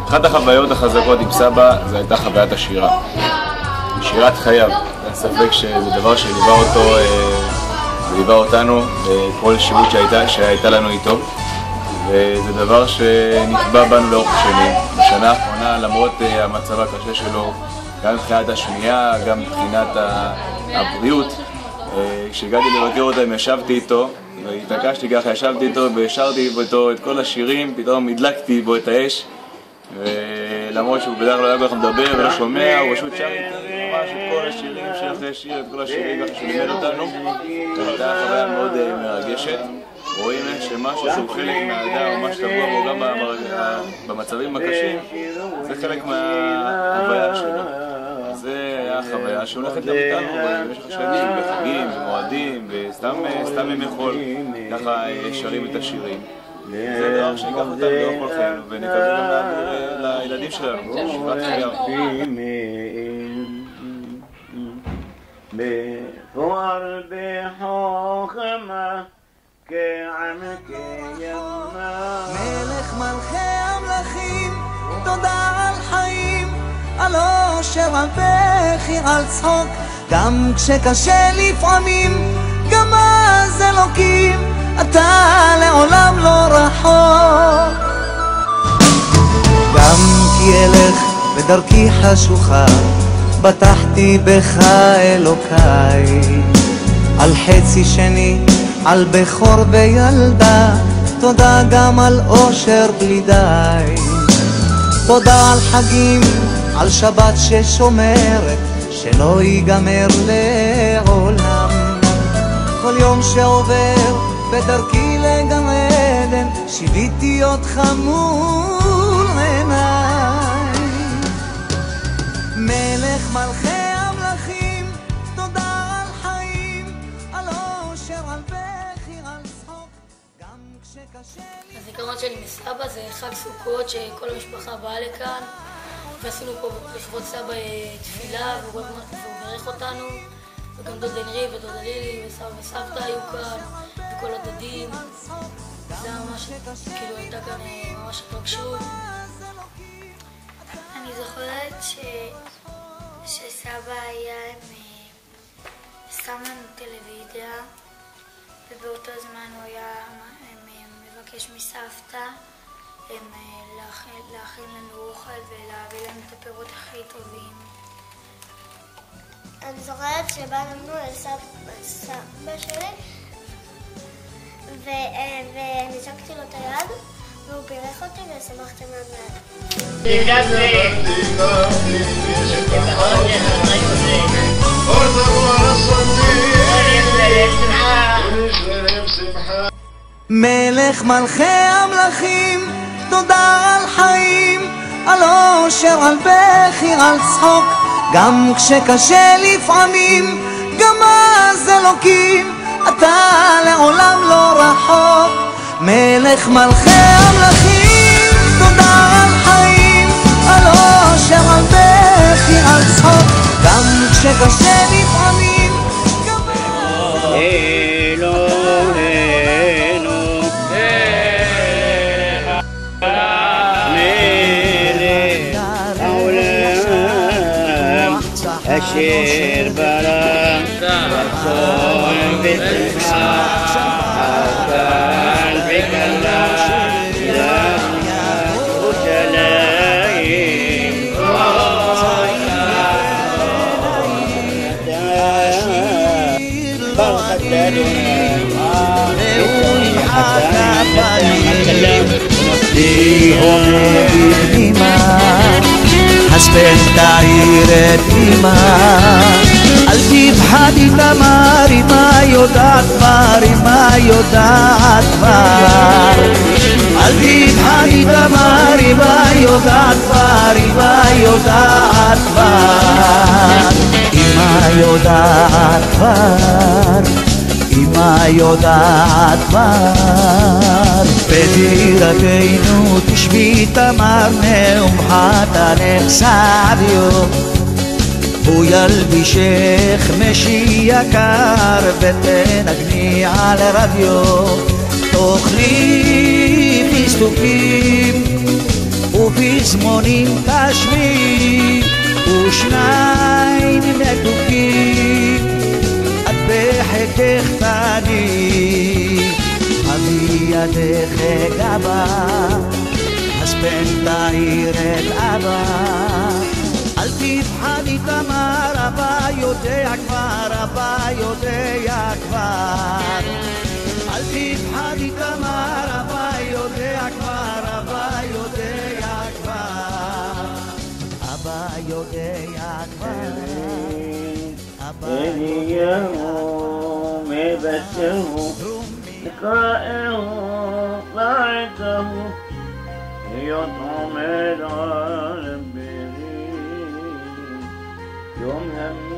אחת החוויות החזקות עם סבא זו הייתה חוויית השירה. שירת חייו. אין ספק שזה דבר שליווה אותו, ליווה אותנו בכל שירות שהייתה לנו איתו. וזה דבר שנקבע בנו לאורך שנים. בשנה האחרונה, למרות המצב הקשה שלו, גם מבחינת השמיעה, גם מבחינת הבריאות, כשהגעתי לבקר אותם, ישבתי איתו, והתעקשתי ככה, ישבתי איתו ושרתי איתו את כל השירים, פתאום הדלקתי בו את האש, ולמרות שהוא בדרך כלל לא היה כל כך מדבר ולא שומע, הוא פשוט שר איתי ממש את כל השירים שאחרי שיר, את כל השירים ככה שהוא לימד אותנו. הייתה חוויה מאוד מרגשת. רואים שמשהו שהוא חלק מהאדם, מה שטבוע בו גם במצבים הקשים, זה חלק מהחוויה שלו. זה היה החוויה שהולכת גם איתנו במשך השנים, בחגים, במועדים, וסתם ימי חול, ככה שרים את השירים. זה דבר שיקח אותנו לאורך כל חיינו, ונקווה גם להעביר לילדים שלנו, שירת חייו. בפועל בחוכמה מלך מלכי המלכים, תודה על חיים, על אושר, על בכי, על צחוק, גם כשקשה לפעמים, גם אז אלוקים, אתה לעולם לא רחוק. גם כי אלך בדרכי חשוכה, בטחתי בך אלוקיי, על חצי שני, על בכור וילדה, תודה גם על אושר בלי די. תודה על חגים, על שבת ששומרת, שלא ייגמר לעולם. כל יום שעובר בדרכי לגן עדן, שיוויתי אותך מול עיניי. מלך מלכי המלכים, תודה על חיים, על אושר, על בכי, על צחוק, גם כשקשה לי. הזיכרון שלי מסבא זה חג סוכות שכל המשפחה באה לכאן, ועשינו פה לכבוד סבא תפילה, והוא ברך אותנו, וגם דוד הנרי ודוד לילי וסבא וסבתא היו כאן, וכל הדודים. זה ממש, כאילו הייתה כאן ממש התרגשות. אני זוכרת שסבא היה שם לנו טלוויזיה, ובאותו זמן הוא היה מבקש מסבתא להכין לנו אוכל ולהביא לנו את הפירות הכי טובים. אני זוכרת שבאנו לסבא שלי ונשקתי לו את היד והוא בירך אותי ושמחתי מאוד מעט. מלך מלכי המלכים, תודה על חיים, על אושר, על בכי, על צחוק, גם כשקשה לפעמים, גם אז אלוקים, אתה לעולם לא רחוק. מלך מלכי המלכים, תודה על חיים, על אושר, על בכי, על צחוק, גם כשקשה לפעמים, גם אז أشير برا رسول بسمها أكان بك الله يا يرشليم برخة הספנטאירת אימא אל תפחדי תמרי מה יודעת כבר מה יודעת כבר אל תפחדי תמרי מה יודעת כבר מה יודעת כבר אימא יודעת כבר אימא יודעת כבר בדירתנו תשבי תמר נאומחת נחסדיו הוא ילבישך משי יקר ותנגני על רדיו תאכלי פיסטוקים ופזמונים תשמיעי ושניים מתוקים את בחיקך תני אבי ידך גבה אז פן תאיר את אבא אל תפחדי תמר אבא יודע כבר אבא יודע כבר אל תפחדי תמר אבא יודע כבר אבא יודע כבר אבא יודע כבר هديه مبشره لقائه طاعته يطعم العالم يوم هم